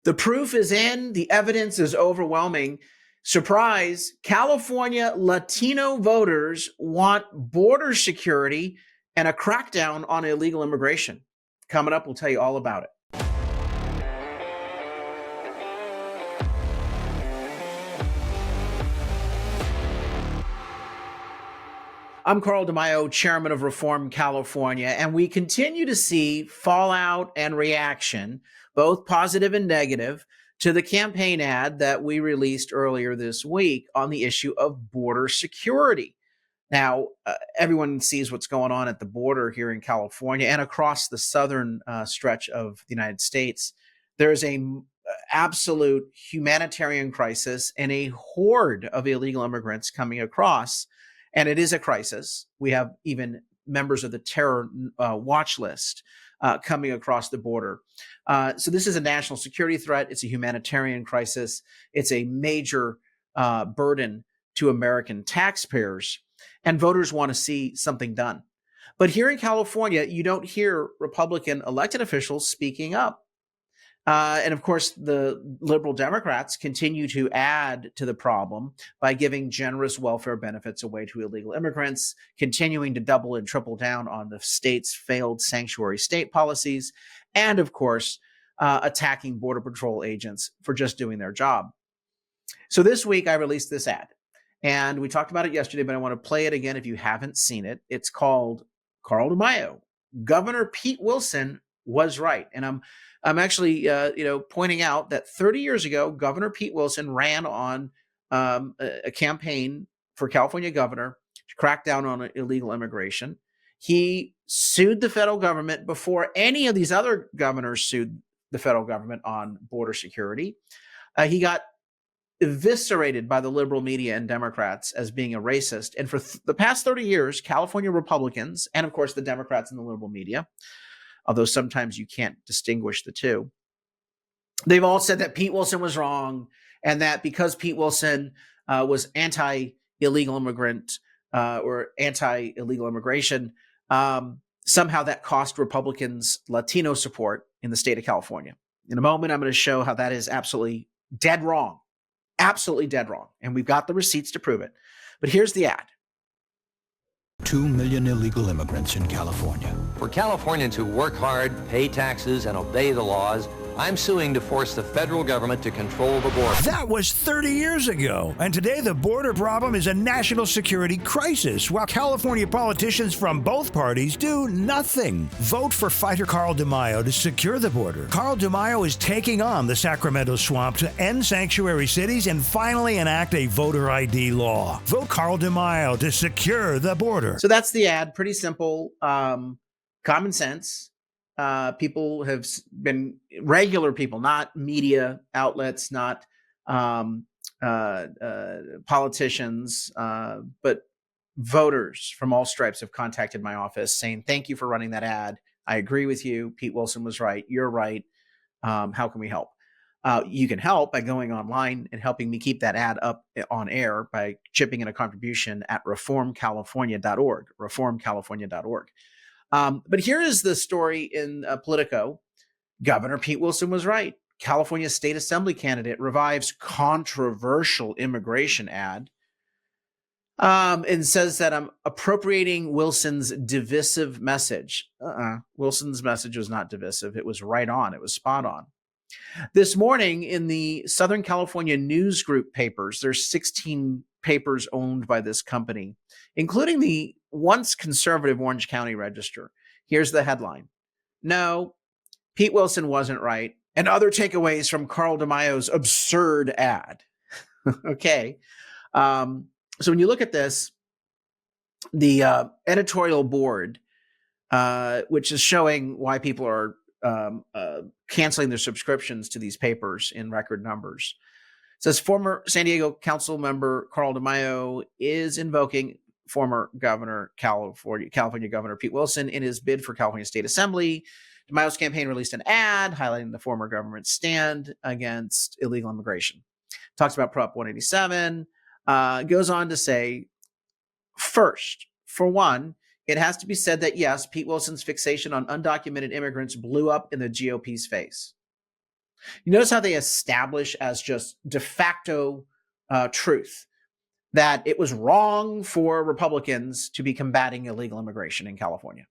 The proof is in, the evidence is overwhelming. Surprise, California Latino voters want border security and a crackdown on illegal immigration. Coming up, we'll tell you all about it. I'm Carl DeMaio, chairman of Reform California, and we continue to see fallout and reaction, both positive and negative, to the campaign ad that we released earlier this week on the issue of border security. Now, everyone sees what's going on at the border here in California and across the southern stretch of the United States. There is an absolute humanitarian crisis and a horde of illegal immigrants coming across. And it is a crisis. We have even members of the terror watch list coming across the border. So this is a national security threat. It's a humanitarian crisis. It's a major burden to American taxpayers. And voters want to see something done. But here in California, you don't hear Republican elected officials speaking up. And of course, the liberal Democrats continue to add to the problem by giving generous welfare benefits away to illegal immigrants, continuing to double and triple down on the state's failed sanctuary state policies, and of course, attacking Border Patrol agents for just doing their job. So this week, I released this ad, and we talked about it yesterday, but I want to play it again if you haven't seen it. It's called Carl DeMaio, Governor Pete Wilson was right. And I'm actually, pointing out that 30 years ago, Governor Pete Wilson ran on a campaign for California governor to crack down on illegal immigration. He sued the federal government before any of these other governors sued the federal government on border security. He got eviscerated by the liberal media and Democrats as being a racist. And for the past 30 years, California Republicans, and of course the Democrats and the liberal media, although sometimes you can't distinguish the two, they've all said that Pete Wilson was wrong, and that because Pete Wilson was anti-illegal immigrant or anti-illegal immigration, somehow that cost Republicans Latino support in the state of California. In a moment, I'm going to show how that is absolutely dead wrong. Absolutely dead wrong. And we've got the receipts to prove it. But here's the ad. 2 million illegal immigrants in California. For Californians who work hard, pay taxes, and obey the laws, I'm suing to force the federal government to control the border. That was 30 years ago. And today the border problem is a national security crisis, while California politicians from both parties do nothing. Vote for fighter Carl DeMaio to secure the border. Carl DeMaio is taking on the Sacramento swamp to end sanctuary cities and finally enact a voter ID law. Vote Carl DeMaio to secure the border. So that's the ad. Pretty simple. Common sense. People have been regular people, not media outlets, not politicians, but voters from all stripes have contacted my office saying, thank you for running that ad. I agree with you. Pete Wilson was right. You're right. How can we help? You can help by going online and helping me keep that ad up on air by chipping in a contribution at reformcalifornia.org, reformcalifornia.org. But here is the story in Politico. Governor Pete Wilson was right. California State Assembly candidate revives controversial immigration ad and says that I'm appropriating Wilson's divisive message. Wilson's message was not divisive. It was right on. It was spot on. This morning in the Southern California News Group papers, there's 16 papers owned by this company, including the once conservative Orange County Register. Here's the headline. No, Pete Wilson wasn't right. And other takeaways from Carl DeMaio's absurd ad. Okay. So when you look at this, the editorial board, which is showing why people are canceling their subscriptions to these papers in record numbers, says former San Diego council member Carl DeMaio is invoking former California Governor Pete Wilson in his bid for California State Assembly. DeMaio's campaign released an ad highlighting the former government's stand against illegal immigration. Talks about Prop 187, goes on to say, first, for one, it has to be said that, yes, Pete Wilson's fixation on undocumented immigrants blew up in the GOP's face. You notice how they establish as just de facto truth that it was wrong for Republicans to be combating illegal immigration in California.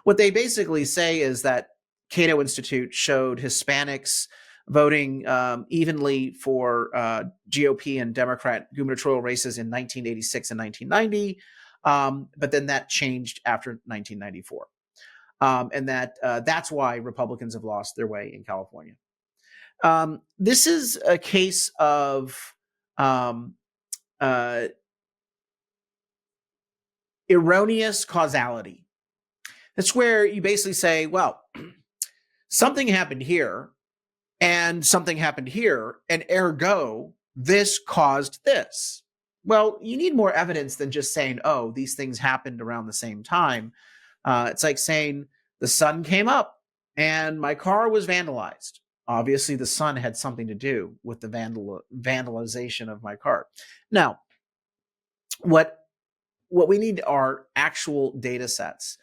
What they basically say is that Cato Institute showed Hispanics voting evenly for GOP and Democrat gubernatorial races in 1986 and 1990, but then that changed after 1994. And that's why Republicans have lost their way in California. This is a case of erroneous causality. That's where you basically say, well, something happened here and something happened here, and ergo, this caused this. Well, you need more evidence than just saying, oh, these things happened around the same time. It's like saying the sun came up and my car was vandalized. Obviously, the sun had something to do with the vandalization of my car. Now, what we need are actual data sets.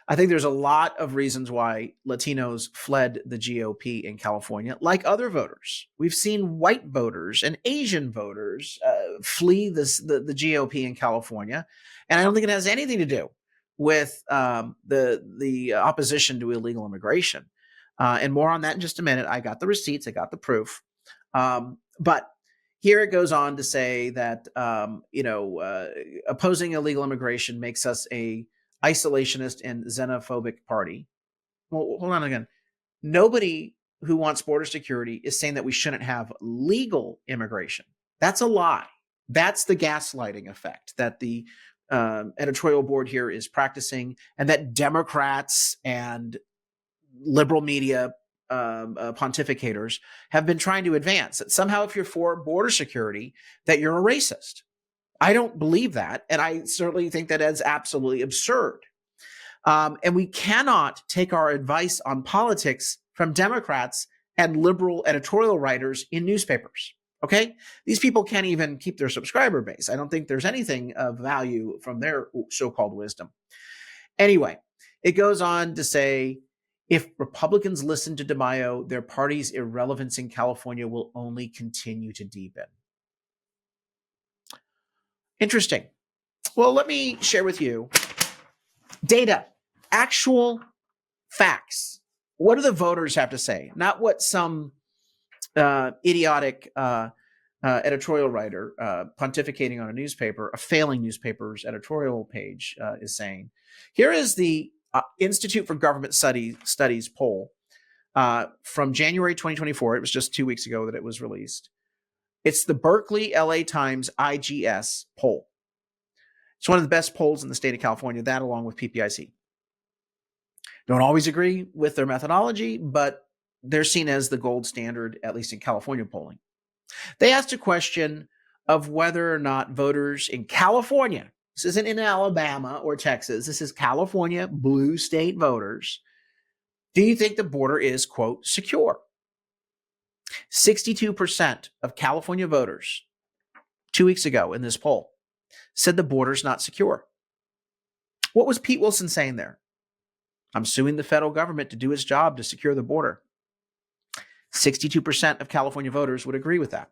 I think there's a lot of reasons why Latinos fled the GOP in California, like other voters. We've seen white voters and Asian voters flee the GOP in California, and I don't think it has anything to do with the opposition to illegal immigration. And more on that in just a minute. I got the receipts, I got the proof. But here it goes on to say that opposing illegal immigration makes us a isolationist and xenophobic party. Well, hold on again. Nobody who wants border security is saying that we shouldn't have legal immigration. That's a lie. That's the gaslighting effect that the editorial board here is practicing, and that Democrats and liberal media pontificators have been trying to advance. That somehow if you're for border security, that you're a racist. I don't believe that, and I certainly think that is absolutely absurd. And we cannot take our advice on politics from Democrats and liberal editorial writers in newspapers. Okay? These people can't even keep their subscriber base. I don't think there's anything of value from their so-called wisdom. Anyway, it goes on to say, if Republicans listen to DeMaio, their party's irrelevance in California will only continue to deepen. Interesting. Well, let me share with you data, actual facts. What do the voters have to say? Not what some idiotic editorial writer pontificating on a newspaper, a failing newspaper's editorial page is saying. Here is the Institute for Government Studies poll from January 2024. It was just 2 weeks ago that it was released. It's the Berkeley LA Times IGS poll. It's one of the best polls in the state of California, that along with PPIC. Don't always agree with their methodology, but they're seen as the gold standard, at least in California polling. They asked a question of whether or not voters in California, this isn't in Alabama or Texas, this is California blue state voters, do you think the border is, quote, secure? 62% of California voters 2 weeks ago in this poll said the border's not secure. What was Pete Wilson saying there? I'm suing the federal government to do its job to secure the border. 62% of California voters would agree with that.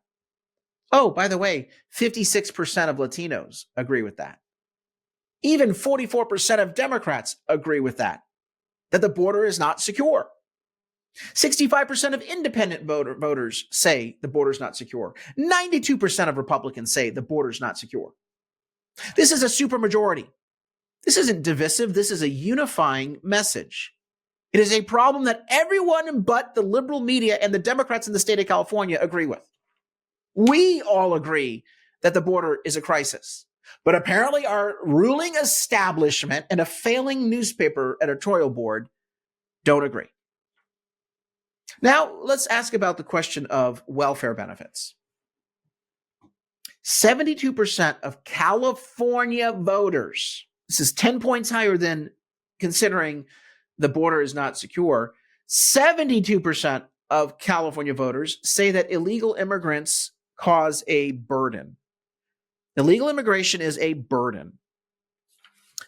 Oh, by the way, 56% of Latinos agree with that. Even 44% of Democrats agree with that the border is not secure. 65% of independent voters say the border's not secure. 92% of Republicans say the border's not secure. This is a supermajority. This isn't divisive. This is a unifying message. It is a problem that everyone but the liberal media and the Democrats in the state of California agree with. We all agree that the border is a crisis. But apparently our ruling establishment and a failing newspaper editorial board don't agree. Now, let's ask about the question of welfare benefits. 72% of California voters, this is 10 points higher than considering the border is not secure, 72% of California voters say that illegal immigrants cause a burden. Illegal immigration is a burden.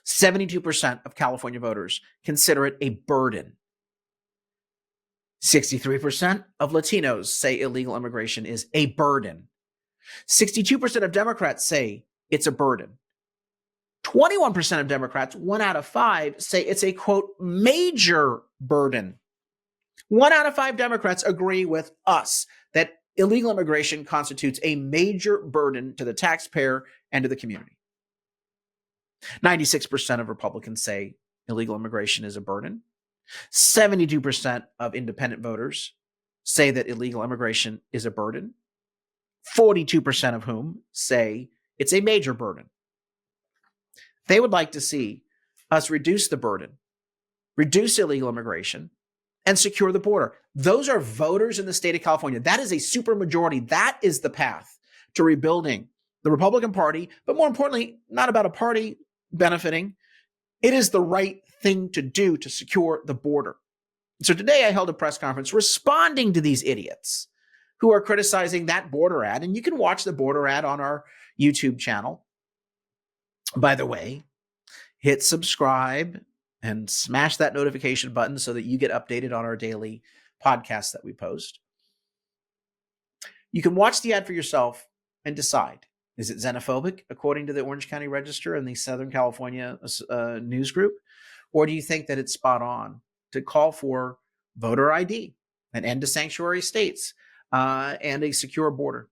72% of California voters consider it a burden. 63% of Latinos say illegal immigration is a burden. 62% of Democrats say it's a burden. 21% of Democrats, 1 out of 5, say it's a, quote, major burden. 1 out of 5 Democrats agree with us that illegal immigration constitutes a major burden to the taxpayer and to the community. 96% of Republicans say illegal immigration is a burden. 72% of independent voters say that illegal immigration is a burden. 42% of whom say it's a major burden. They would like to see us reduce the burden, reduce illegal immigration, and secure the border. Those are voters in the state of California. That is a supermajority. That is the path to rebuilding the Republican Party, but more importantly, not about a party benefiting. It is the right thing to do to secure the border. So today I held a press conference responding to these idiots who are criticizing that border ad. And you can watch the border ad on our YouTube channel. By the way, hit subscribe and smash that notification button so that you get updated on our daily podcasts that we post. You can watch the ad for yourself and decide, is it xenophobic according to the Orange County Register and the Southern California news group? Or do you think that it's spot on to call for voter ID, an end to sanctuary states, and a secure border?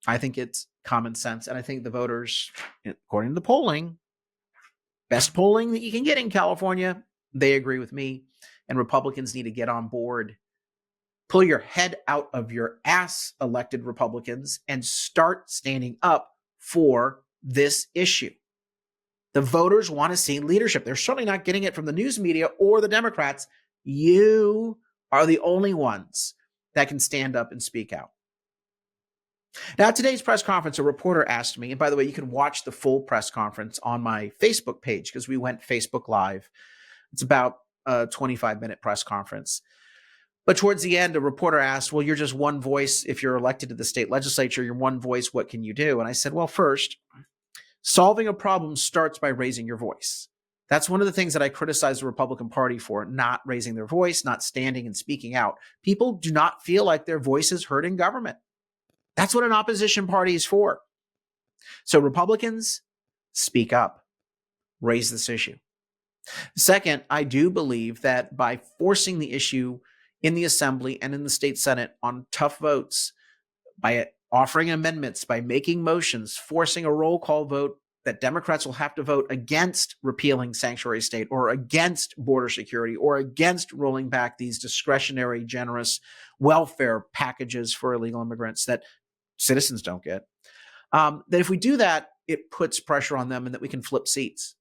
I think it's common sense. And I think the voters, according to the polling, best polling that you can get in California, they agree with me. And Republicans need to get on board. Pull your head out of your ass, elected Republicans, and start standing up for this issue. The voters want to see leadership. They're certainly not getting it from the news media or the Democrats. You are the only ones that can stand up and speak out. Now, at today's press conference, a reporter asked me, and by the way, you can watch the full press conference on my Facebook page because we went Facebook Live. It's about a 25-minute press conference. But towards the end, a reporter asked, well, you're just one voice. If you're elected to the state legislature, you're one voice. What can you do? And I said, well, first, solving a problem starts by raising your voice. That's one of the things that I criticize the Republican Party for, not raising their voice, not standing and speaking out. People do not feel like their voice is heard in government. That's what an opposition party is for. So Republicans, speak up, raise this issue. Second, I do believe that by forcing the issue in the Assembly and in the state Senate on tough votes, by offering amendments, by making motions, forcing a roll call vote that Democrats will have to vote against repealing sanctuary state or against border security or against rolling back these discretionary, generous welfare packages for illegal immigrants that citizens don't get, that if we do that, it puts pressure on them and that we can flip seats.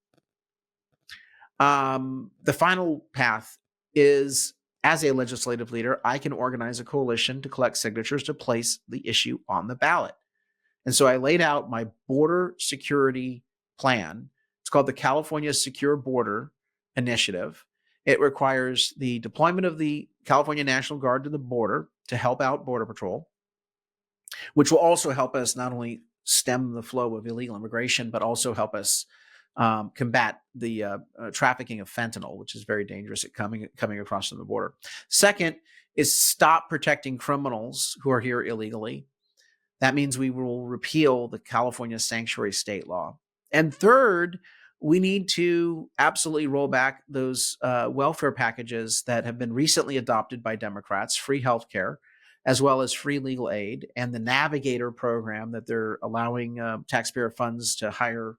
The final path is, as a legislative leader, I can organize a coalition to collect signatures to place the issue on the ballot. And so I laid out my border security plan. It's called the California Secure Border Initiative. It requires the deployment of the California National Guard to the border to help out Border Patrol, which will also help us not only stem the flow of illegal immigration, but also help us combat the trafficking of fentanyl, which is very dangerous at coming across the border. Second is stop protecting criminals who are here illegally. That means we will repeal the California sanctuary state law. And third, we need to absolutely roll back those welfare packages that have been recently adopted by Democrats, free health care, as well as free legal aid, and the Navigator program that they're allowing taxpayer funds to hire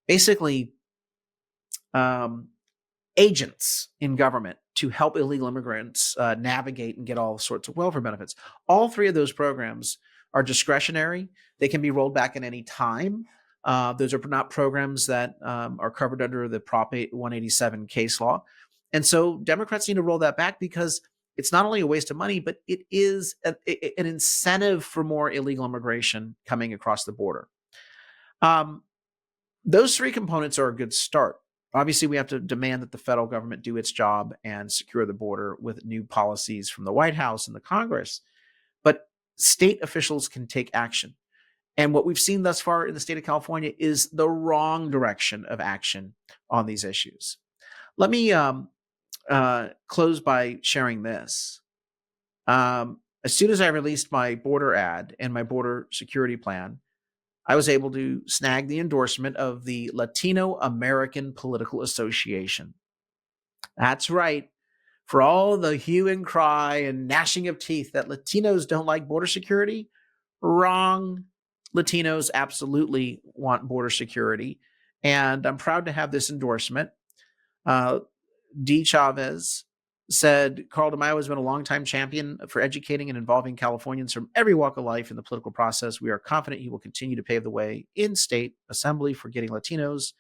basically agents in government to help illegal immigrants navigate and get all sorts of welfare benefits. All three of those programs are discretionary. They can be rolled back at any time. Those are not programs that are covered under the Prop 187 case law. And so Democrats need to roll that back because it's not only a waste of money, but it is an incentive for more illegal immigration coming across the border. Those three components are a good start. Obviously, we have to demand that the federal government do its job and secure the border with new policies from the White House and the Congress. But state officials can take action. And what we've seen thus far in the state of California is the wrong direction of action on these issues. Let me close by sharing this. As soon as I released my border ad and my border security plan, I was able to snag the endorsement of the Latino American Political Association. That's right. For all the hue and cry and gnashing of teeth that Latinos don't like border security, wrong. Latinos absolutely want border security. And I'm proud to have this endorsement. D. Chavez said, Carl DeMaio has been a longtime champion for educating and involving Californians from every walk of life in the political process. We are confident he will continue to pave the way in state assembly for getting Latinos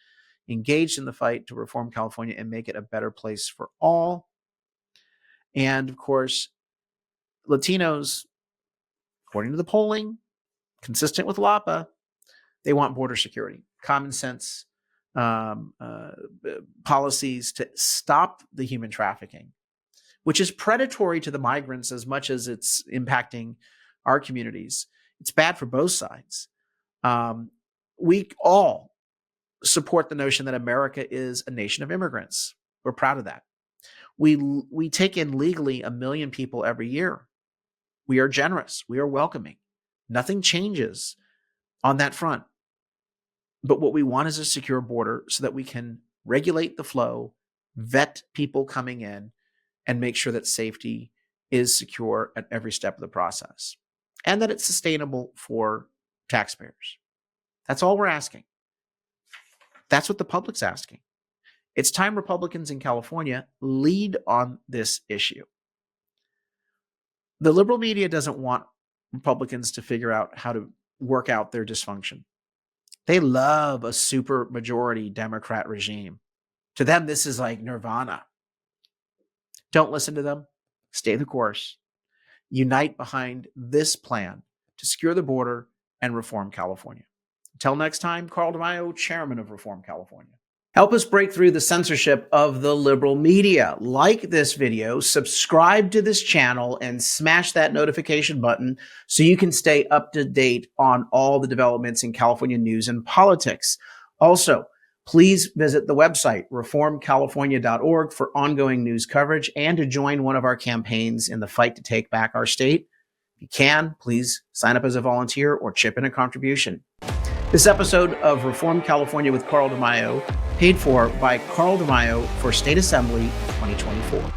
engaged in the fight to reform California and make it a better place for all. And of course, Latinos, according to the polling, consistent with LAPA, they want border security, common sense policies to stop the human trafficking, which is predatory to the migrants as much as it's impacting our communities. It's bad for both sides. We all support the notion that America is a nation of immigrants. We're proud of that. We take in legally 1 million people every year. We are generous. We are welcoming. Nothing changes on that front. But what we want is a secure border so that we can regulate the flow, vet people coming in, and make sure that safety is secure at every step of the process and that it's sustainable for taxpayers. That's all we're asking. That's what the public's asking. It's time Republicans in California lead on this issue. The liberal media doesn't want Republicans to figure out how to work out their dysfunction. They love a super majority Democrat regime. To them, this is like nirvana. Don't listen to them. Stay the course. Unite behind this plan to secure the border and reform California. Until next time, Carl DeMaio, chairman of Reform California. Help us break through the censorship of the liberal media. Like this video, subscribe to this channel, and smash that notification button so you can stay up to date on all the developments in California news and politics. Also, please visit the website, reformcalifornia.org, for ongoing news coverage and to join one of our campaigns in the fight to take back our state. If you can, please sign up as a volunteer or chip in a contribution. This episode of Reform California with Carl DeMaio, paid for by Carl DeMaio for State Assembly 2024.